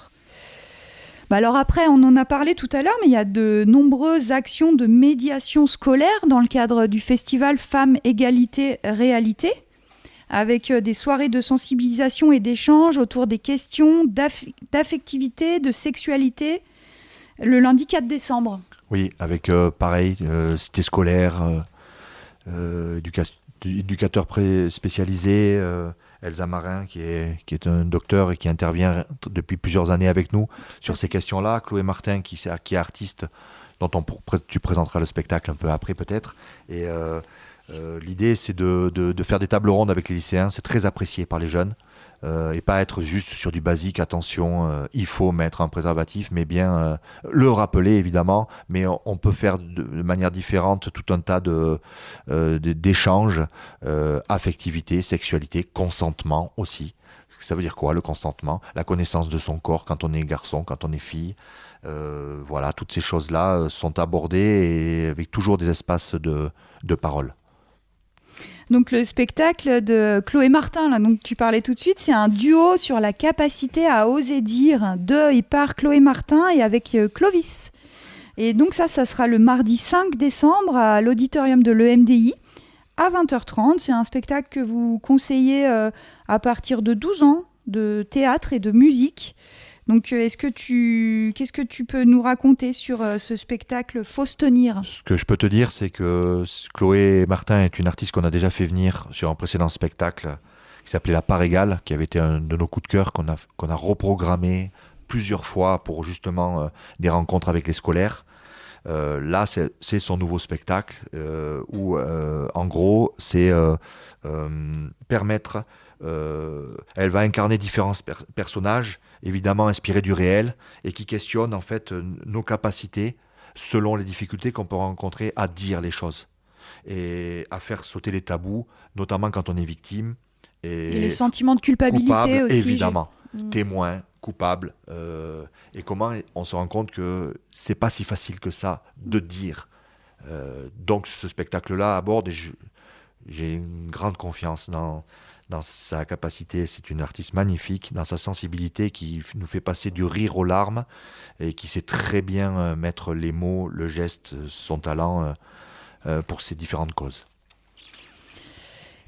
Alors après, on en a parlé tout à l'heure, mais il y a de nombreuses actions de médiation scolaire dans le cadre du festival Femmes, Égalité, Réalité, avec des soirées de sensibilisation et d'échange autour des questions d'affectivité, de sexualité, le lundi 4 décembre. Oui, avec pareil, cité scolaire, éducateur spécialisé, Elsa Marin, qui est un docteur et qui intervient depuis plusieurs années avec nous sur ces questions-là. Chloé Martin, qui est artiste, dont tu présenteras le spectacle un peu après peut-être. Et l'idée, c'est de faire des tables rondes avec les lycéens. C'est très apprécié par les jeunes. Et pas être juste sur du basique, attention, il faut mettre un préservatif, mais bien le rappeler évidemment, mais on peut faire de manière différente tout un tas d'échanges, affectivité, sexualité, consentement aussi. Ça veut dire quoi le consentement ? La connaissance de son corps quand on est garçon, quand on est fille. Voilà, toutes ces choses-là sont abordées, et avec toujours des espaces de parole. Donc le spectacle de Chloé Martin, là, dont tu parlais tout de suite, c'est un duo sur la capacité à oser dire, de et par Chloé Martin et avec Clovis, Et donc ça sera le mardi 5 décembre à l'auditorium de l'EMDI à 20h30. C'est un spectacle que vous conseillez à partir de 12 ans de théâtre et de musique. Donc qu'est-ce que tu peux nous raconter sur ce spectacle Faut se tenir? Ce que je peux te dire, c'est que Chloé Martin est une artiste qu'on a déjà fait venir sur un précédent spectacle qui s'appelait La Part Égale, qui avait été un de nos coups de cœur qu'on a reprogrammé plusieurs fois pour justement des rencontres avec les scolaires. Là, c'est son nouveau spectacle où, en gros, c'est permettre... elle va incarner différents personnages, évidemment inspirés du réel, et qui questionnent en fait nos capacités, selon les difficultés qu'on peut rencontrer, à dire les choses et à faire sauter les tabous, notamment quand on est victime. Et les sentiments de culpabilité coupable, aussi. Évidemment, témoin, coupable, et comment on se rend compte que c'est pas si facile que ça de dire. Donc ce spectacle-là aborde, et j'ai une grande confiance dans sa capacité. C'est une artiste magnifique, dans sa sensibilité qui nous fait passer du rire aux larmes et qui sait très bien mettre les mots, le geste, son talent pour ces différentes causes.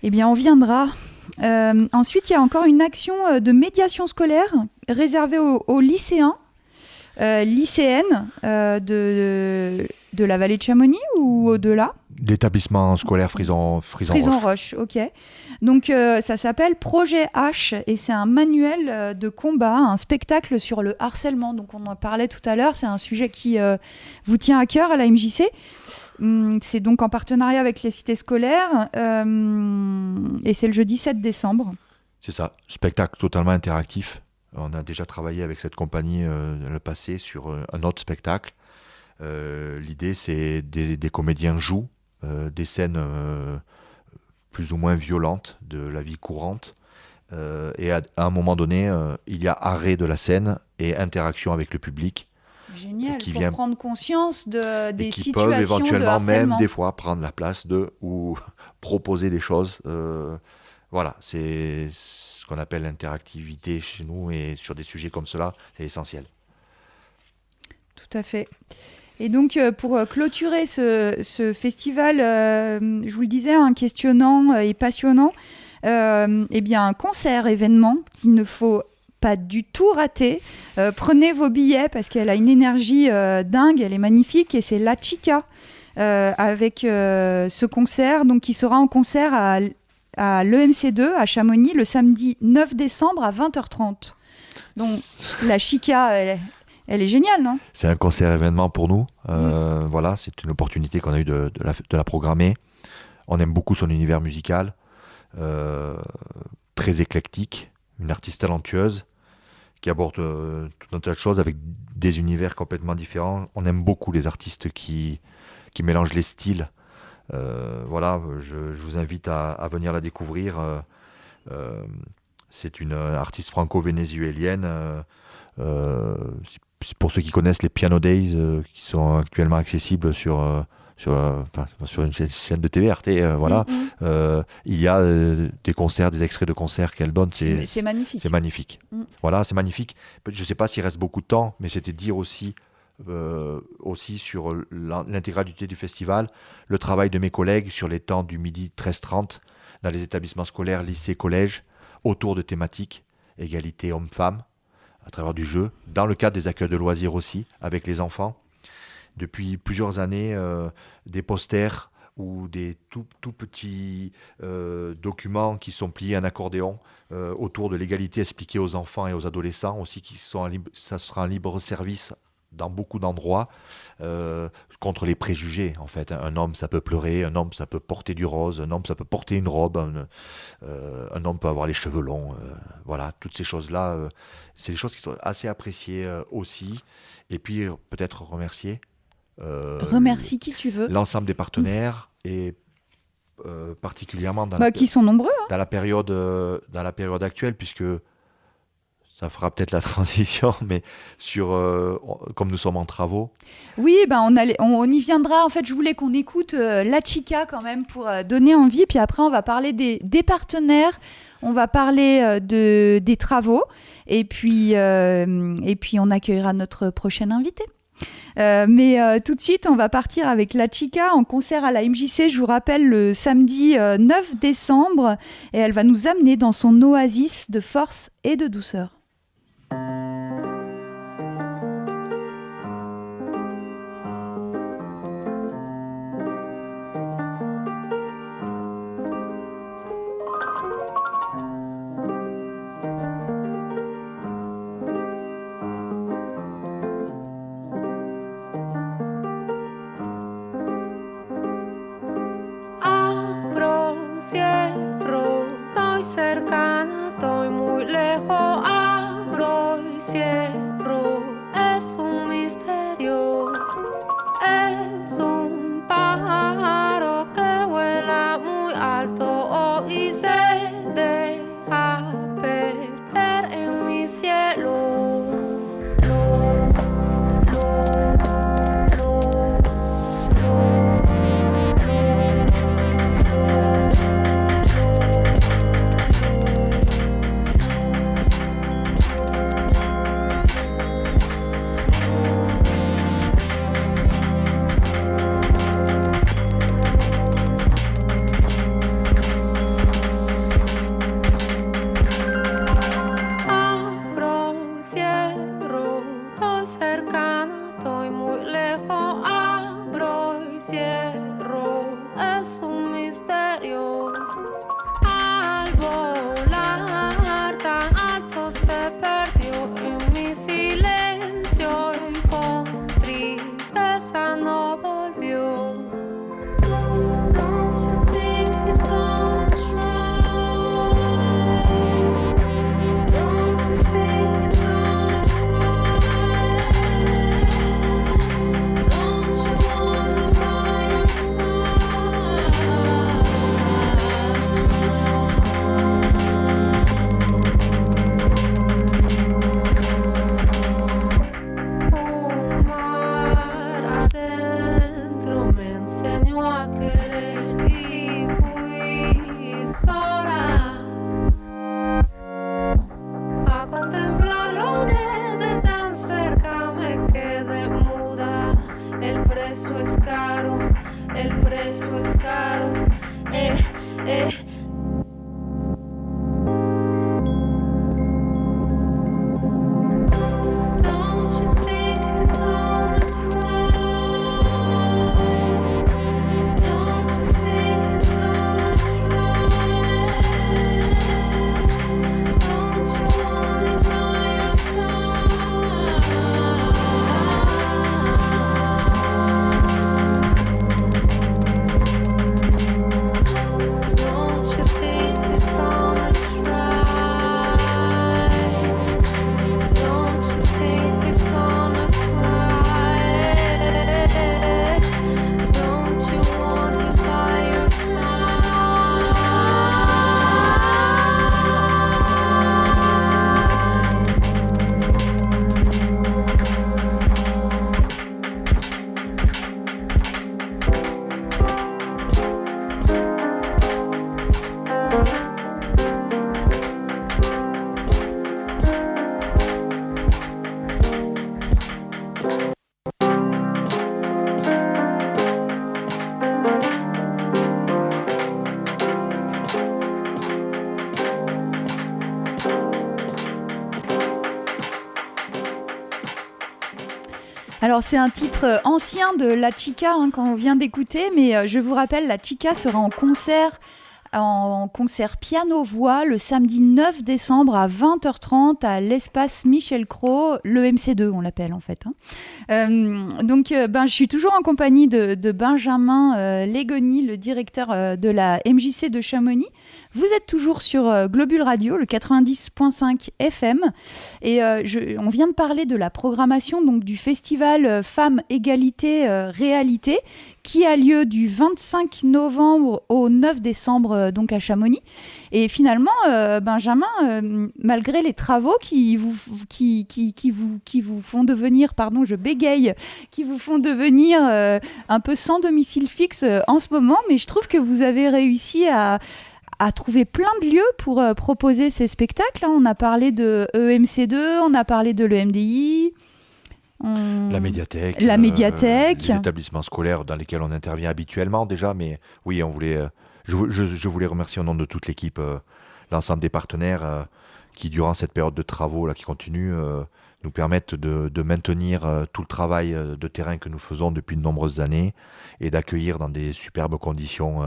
Eh bien, on viendra. Ensuite, il y a encore une action de médiation scolaire réservée aux lycéens, lycéennes de la vallée de Chamonix ou au-delà. L'établissement scolaire Frison-Roche. Ok. Donc, ça s'appelle Projet H et c'est un manuel de combat, un spectacle sur le harcèlement. Donc, on en parlait tout à l'heure. C'est un sujet qui vous tient à cœur à la MJC. C'est donc en partenariat avec les cités scolaires et c'est le jeudi 7 décembre. C'est ça, spectacle totalement interactif. On a déjà travaillé avec cette compagnie dans le passé sur un autre spectacle. L'idée, c'est des comédiens jouent des scènes plus ou moins violentes de la vie courante. Et à un moment donné, il y a arrêt de la scène et interaction avec le public. Génial, pour prendre conscience des situations de harcèlement. Qui peuvent éventuellement même des fois prendre la place ou proposer des choses. Voilà, c'est ce qu'on appelle l'interactivité chez nous et sur des sujets comme cela, c'est essentiel. Tout à fait. Et donc, pour clôturer ce festival, je vous le disais, questionnant et passionnant, eh bien, un concert-événement qu'il ne faut pas du tout rater. Prenez vos billets parce qu'elle a une énergie dingue, elle est magnifique et c'est La Chica avec ce concert donc, qui sera en concert à l'EMC2 à Chamonix le samedi 9 décembre à 20h30. Donc La Chica, elle est géniale, non ? C'est un concert-événement pour nous. Voilà, c'est une opportunité qu'on a eu de la programmer. On aime beaucoup son univers musical, très éclectique, une artiste talentueuse qui aborde tout un tas de choses avec des univers complètement différents. On aime beaucoup les artistes qui mélangent les styles. Voilà, je vous invite à venir la découvrir. C'est une artiste franco-vénézuélienne. Pour ceux qui connaissent les Piano Days, qui sont actuellement accessibles sur une chaîne de TV, RT, voilà. Il y a des concerts, des extraits de concerts qu'elle donne. C'est magnifique. C'est magnifique. Voilà, c'est magnifique. Je ne sais pas s'il reste beaucoup de temps, mais c'était dire aussi sur l'intégralité du festival, le travail de mes collègues sur les temps du midi 13h30 dans les établissements scolaires, lycées, collèges, autour de thématiques, égalité homme-femme, à travers du jeu, dans le cadre des accueils de loisirs aussi, avec les enfants. Depuis plusieurs années, des posters ou des tout petits documents qui sont pliés en accordéon autour de l'égalité expliquée aux enfants et aux adolescents aussi, ça sera un libre service dans beaucoup d'endroits contre les préjugés en fait. Un homme ça peut pleurer, un homme ça peut porter du rose, un homme ça peut porter une robe, un homme peut avoir les cheveux longs, voilà, toutes ces choses-là, c'est des choses qui sont assez appréciées aussi. Et puis peut-être remercier remercie qui tu veux. L'ensemble des partenaires et particulièrement qui sont nombreux, dans la période actuelle, puisque ça fera peut-être la transition, mais comme nous sommes en travaux. Oui, on y viendra. En fait, je voulais qu'on écoute La Chica quand même pour donner envie. Puis après, on va parler des partenaires, on va parler des travaux. Et puis on accueillera notre prochaine invité. Mais tout de suite, on va partir avec La Chica en concert à la MJC, je vous rappelle, le samedi 9 décembre. Et elle va nous amener dans son oasis de force et de douceur. Cierro, estoy cercana, estoy muy lejos, abro y cierro, es un misterio, es un pájaro que vuela muy alto y se deja perder en mi cielo. Cercana, estoy muy lejos, abro y cierro, es un misterio. Al volar tan alto se perdió en mi silencio y con tristeza no volvió. El precio es caro, Alors c'est un titre ancien de La Chica qu'on vient d'écouter, mais je vous rappelle, La Chica sera en concert piano-voix le samedi 9 décembre à 20h30 à l'espace Michel Cros, le MC2 on l'appelle en fait. Donc je suis toujours en compagnie de Benjamin Légoni, le directeur de la MJC de Chamonix. Vous êtes toujours sur Globule Radio, le 90.5 FM, et on vient de parler de la programmation donc, du festival Femmes, Égalité, Réalité, qui a lieu du 25 novembre au 9 décembre donc à Chamonix. Et finalement, Benjamin, malgré les travaux qui vous font devenir, pardon, je bégaye, qui vous font devenir un peu sans domicile fixe en ce moment, mais je trouve que vous avez réussi à trouver plein de lieux pour proposer ces spectacles. On a parlé de EMC2, on a parlé de l'EMDI. La médiathèque. La médiathèque. Les établissements scolaires dans lesquels on intervient habituellement déjà. Mais oui, on voulait, je voulais remercier au nom de toute l'équipe, l'ensemble des partenaires qui, durant cette période de travaux là, qui continue, nous permettent de maintenir tout le travail de terrain que nous faisons depuis de nombreuses années et d'accueillir dans des superbes conditions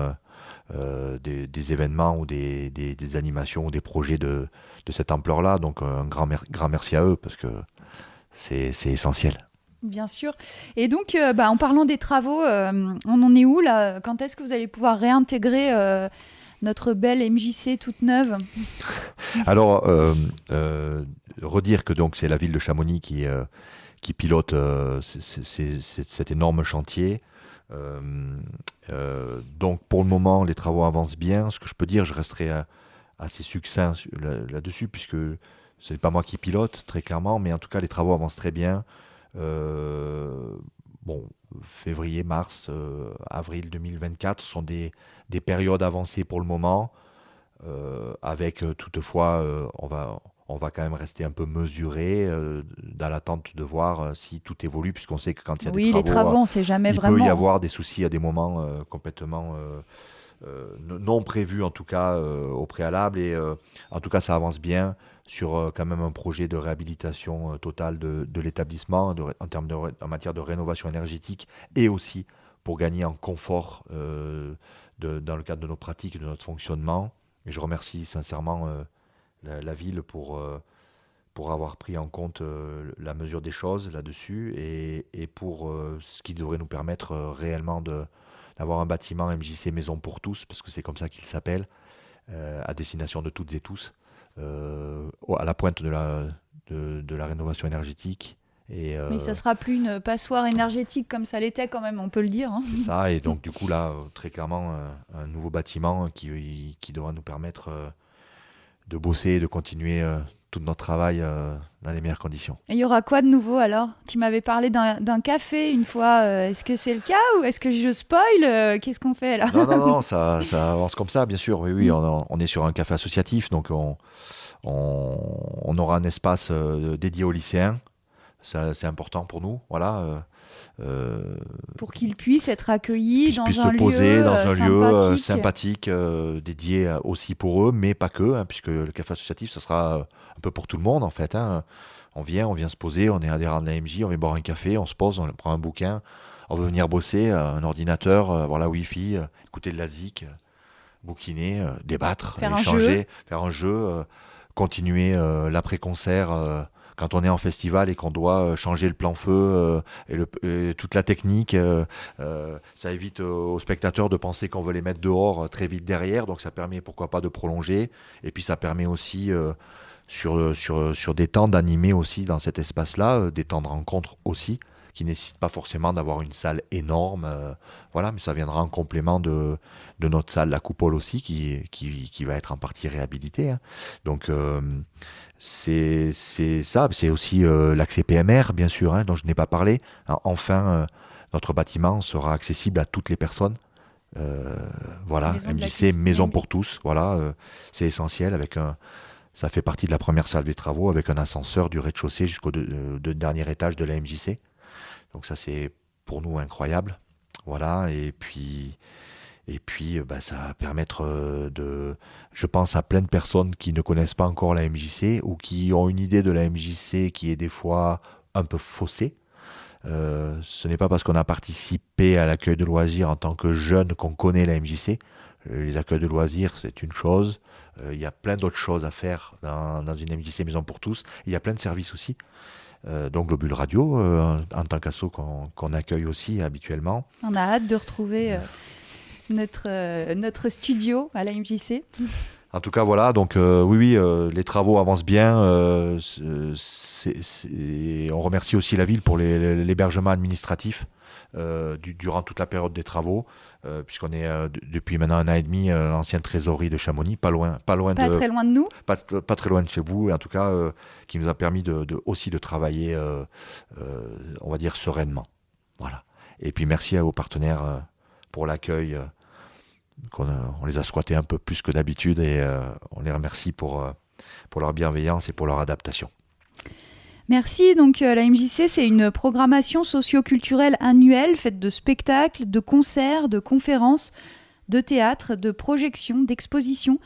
des événements ou des animations ou des projets de cette ampleur-là. Donc un grand merci à eux parce que c'est essentiel. Bien sûr. Et donc, en parlant des travaux, on en est où là ? Quand est-ce que vous allez pouvoir réintégrer notre belle MJC toute neuve ? Alors, redire que donc c'est la ville de Chamonix qui pilote cet énorme chantier. Donc pour le moment, les travaux avancent bien. Ce que je peux dire, je resterai assez succinct là-dessus, puisque ce n'est pas moi qui pilote, très clairement, mais en tout cas, les travaux avancent très bien. Février, mars, avril 2024 sont des périodes avancées pour le moment, avec toutefois, on va quand même rester un peu mesuré dans l'attente de voir si tout évolue, puisqu'on sait que quand il y a des travaux, les travaux, on ne sait jamais vraiment. Il peut y avoir des soucis à des moments complètement non prévus, en tout cas au préalable. Et en tout cas, ça avance bien sur quand même un projet de réhabilitation totale de l'établissement en matière de rénovation énergétique et aussi pour gagner en confort dans le cadre de nos pratiques et de notre fonctionnement. Et je remercie sincèrement la ville pour avoir pris en compte la mesure des choses là-dessus et pour ce qui devrait nous permettre réellement d'avoir un bâtiment MJC Maison pour tous, parce que c'est comme ça qu'il s'appelle, à destination de toutes et tous, à la pointe de la rénovation énergétique. Mais ça ne sera plus une passoire énergétique comme ça l'était quand même, on peut le dire. Hein. C'est ça, et donc du coup là, très clairement, un nouveau bâtiment qui devra nous permettre de bosser et de continuer tout notre travail dans les meilleures conditions. Et il y aura quoi de nouveau alors ? Tu m'avais parlé d'un café une fois, est-ce que c'est le cas ou est-ce que je spoil ? Qu'est-ce qu'on fait là ? Non, ça avance comme ça, bien sûr, oui, on est sur un café associatif, donc on aura un espace dédié aux lycéens. Ça, c'est important pour nous, voilà. Pour qu'ils puissent être accueillis dans un lieu se poser dans un lieu sympathique, dédié aussi pour eux, mais pas que, hein, puisque le café associatif, ça sera un peu pour tout le monde en fait. Hein. On vient se poser, on est adhérent de la MJ, on vient boire un café, on se pose, on prend un bouquin, on veut venir bosser, un ordinateur, avoir la Wi-Fi, écouter de la zik, bouquiner, débattre, échanger, faire un jeu, continuer l'après-concert. Quand on est en festival et qu'on doit changer le plan feu et toute la technique, ça évite aux spectateurs de penser qu'on veut les mettre dehors très vite derrière. Donc ça permet pourquoi pas de prolonger. Et puis ça permet aussi sur des temps d'animer aussi dans cet espace-là, des temps de rencontre aussi, qui ne nécessitent pas forcément d'avoir une salle énorme. Mais ça viendra en complément de notre salle, la coupole aussi, qui va être en partie réhabilitée. Hein. Donc c'est ça, c'est aussi l'accès PMR, bien sûr, hein, dont je n'ai pas parlé. Enfin, notre bâtiment sera accessible à toutes les personnes. MJC Maison pour tous, c'est essentiel. Ça fait partie de la première salle des travaux, avec un ascenseur du rez-de-chaussée jusqu'au dernier étage de la MJC. Donc ça, c'est pour nous incroyable. Voilà, et puis ça va permettre je pense à plein de personnes qui ne connaissent pas encore la MJC ou qui ont une idée de la MJC qui est des fois un peu faussée. Ce n'est pas parce qu'on a participé à l'accueil de loisirs en tant que jeune qu'on connaît la MJC. Les accueils de loisirs, c'est une chose. Il y a plein d'autres choses à faire dans une MJC Maison pour tous. Il y a plein de services aussi. Donc Globule Radio, en tant qu'asso qu'on accueille aussi habituellement. On a hâte de retrouver notre studio à la MJC. En tout cas, voilà, donc les travaux avancent bien. On remercie aussi la ville pour l'hébergement administratif durant toute la période des travaux, puisqu'on est depuis maintenant 1 an et demi l'ancienne trésorerie de Chamonix, pas très loin de nous, pas très loin de chez vous, et en tout cas qui nous a permis aussi de travailler, on va dire sereinement. Voilà. Et puis merci à vos partenaires pour l'accueil. On les a squattés un peu plus que d'habitude et on les remercie pour leur bienveillance et pour leur adaptation. Merci. Donc la MJC, c'est une programmation socio-culturelle annuelle faite de spectacles, de concerts, de conférences, de théâtre, de projections, d'expositions,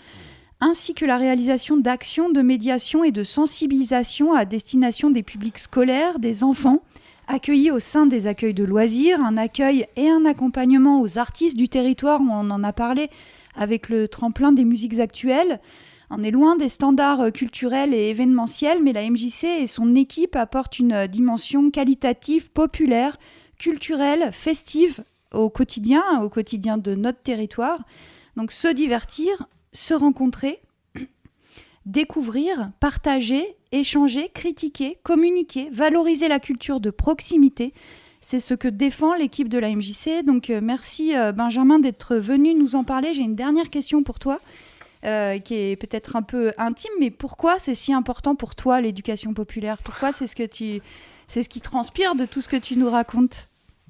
ainsi que la réalisation d'actions de médiation et de sensibilisation à destination des publics scolaires, des enfants, accueillis au sein des accueils de loisirs, un accueil et un accompagnement aux artistes du territoire, où on en a parlé avec le tremplin des musiques actuelles. On est loin des standards culturels et événementiels, mais la MJC et son équipe apportent une dimension qualitative, populaire, culturelle, festive au quotidien de notre territoire. Donc se divertir, se rencontrer, découvrir, partager, échanger, critiquer, communiquer, valoriser la culture de proximité. C'est ce que défend l'équipe de la MJC. Donc merci Benjamin d'être venu nous en parler. J'ai une dernière question pour toi. Qui est peut-être un peu intime, mais pourquoi c'est si important pour toi l'éducation populaire ? Pourquoi c'est ce qui transpire de tout ce que tu nous racontes ?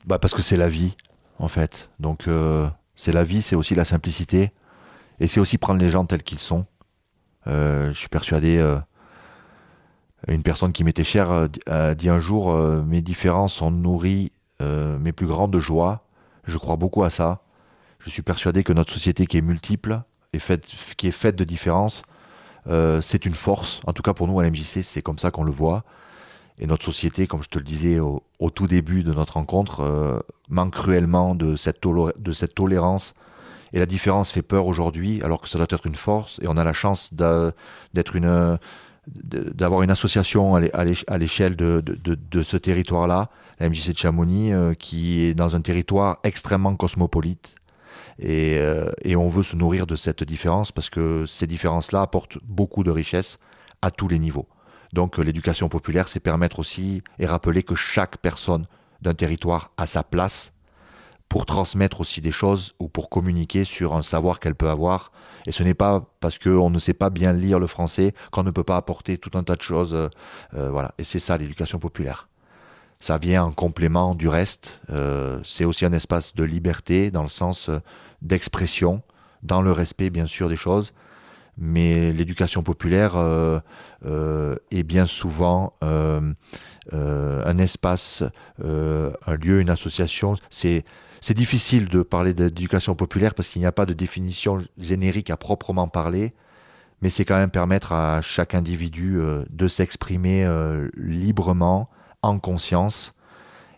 Parce que c'est la vie, en fait. Donc c'est la vie, c'est aussi la simplicité, et c'est aussi prendre les gens tels qu'ils sont. Je suis persuadé, une personne qui m'était chère a dit un jour, mes différences ont nourri mes plus grandes joies. Je crois beaucoup à ça. Je suis persuadé que notre société qui est multiple, qui est faite de différences, c'est une force. En tout cas pour nous à l'MJC, c'est comme ça qu'on le voit. Et notre société, comme je te le disais au tout début de notre rencontre, manque cruellement de cette tolérance. Et la différence fait peur aujourd'hui, alors que ça doit être une force. Et on a la chance d'avoir une association à l'échelle de ce territoire-là, la MJC de Chamonix, qui est dans un territoire extrêmement cosmopolite. Et on veut se nourrir de cette différence parce que ces différences-là apportent beaucoup de richesse à tous les niveaux. Donc l'éducation populaire, c'est permettre aussi et rappeler que chaque personne d'un territoire a sa place pour transmettre aussi des choses ou pour communiquer sur un savoir qu'elle peut avoir. Et ce n'est pas parce qu'on ne sait pas bien lire le français qu'on ne peut pas apporter tout un tas de choses. Voilà. Et c'est ça l'éducation populaire. Ça vient en complément du reste. C'est aussi un espace de liberté dans le sens d'expression, dans le respect bien sûr des choses. Mais l'éducation populaire est bien souvent un espace, un lieu, une association. C'est difficile de parler d'éducation populaire parce qu'il n'y a pas de définition générique à proprement parler, mais c'est quand même permettre à chaque individu de s'exprimer librement, en conscience.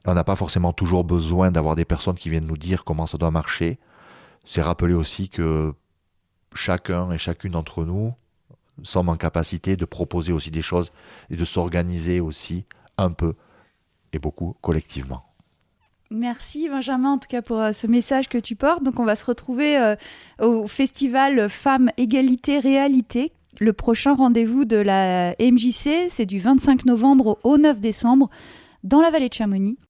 Et on n'a pas forcément toujours besoin d'avoir des personnes qui viennent nous dire comment ça doit marcher. C'est rappeler aussi que chacun et chacune d'entre nous sommes en capacité de proposer aussi des choses et de s'organiser aussi un peu et beaucoup collectivement. Merci Benjamin en tout cas pour ce message que tu portes. Donc on va se retrouver au festival Femmes, Égalité, Réalité. Le prochain rendez-vous de la MJC, c'est du 25 novembre au 9 décembre dans la vallée de Chamonix.